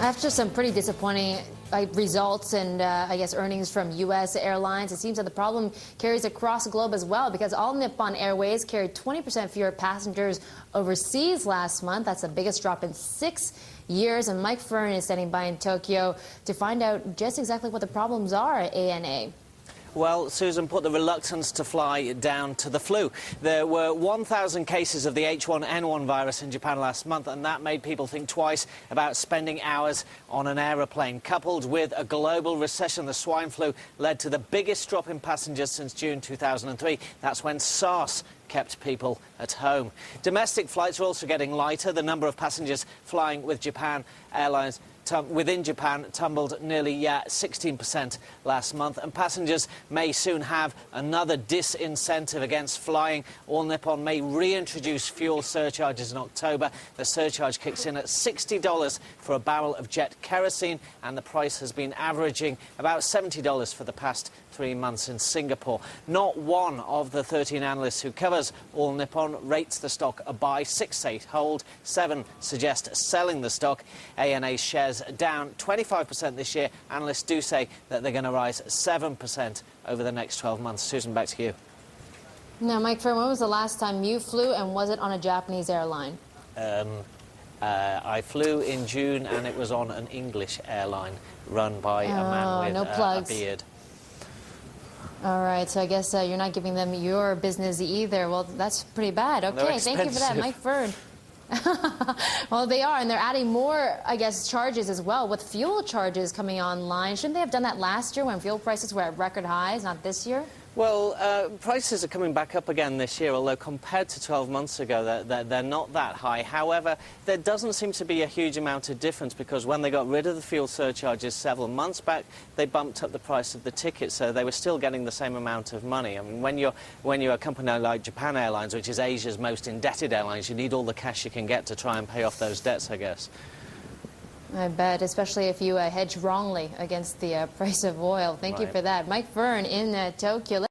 After some pretty disappointing results and, I guess, earnings from U.S. airlines, it seems that the problem carries across the globe as well, because all Nippon Airways carried 20% fewer passengers overseas last month. That's the biggest drop in 6 years. And Mike Fern is standing by in Tokyo to find out just exactly what the problems are at ANA. Well, Susan, put the reluctance to fly down to the flu. There were 1,000 cases of the H1N1 virus in Japan last month, and that made people think twice about spending hours on an aeroplane. Coupled with a global recession, the swine flu led to the biggest drop in passengers since June 2003. That's when SARS kept people at home. Domestic flights are also getting lighter. The number of passengers flying with Japan Airlines within Japan tumbled nearly 16% last month, and passengers may soon have another disincentive against flying. All Nippon may reintroduce fuel surcharges in October. The surcharge kicks in at $60 for a barrel of jet kerosene, and the price has been averaging about $70 for the past 3 months in Singapore. Not one of the 13 analysts who covers All Nippon rates the stock a buy. 6 say hold, 7 suggest selling the stock. ANA shares down 25% this year. Analysts do say that they're going to rise 7% over the next 12 months. Susan, back to you. Now, Mike Fern, when was the last time you flew, and was it on a Japanese airline? I flew in June, and it was on an English airline run by a man with a beard. All right, so I guess you're not giving them your business either. Well, that's pretty bad. Okay, thank you for that, Mike Fern. Well, they are, and they're adding more, I guess, charges as well, with fuel charges coming online. Shouldn't they have done that last year when fuel prices were at record highs, not this year? Well, prices are coming back up again this year, although compared to 12 months ago, they're not that high. However, there doesn't seem to be a huge amount of difference, because when they got rid of the fuel surcharges several months back, they bumped up the price of the ticket, so they were still getting the same amount of money. I mean, when you're a company like Japan Airlines, which is Asia's most indebted airlines, you need all the cash you can get to try and pay off those debts, I guess. I bet, especially if you hedge wrongly against the price of oil. Thank you for that. Mike Fern in Tokyo.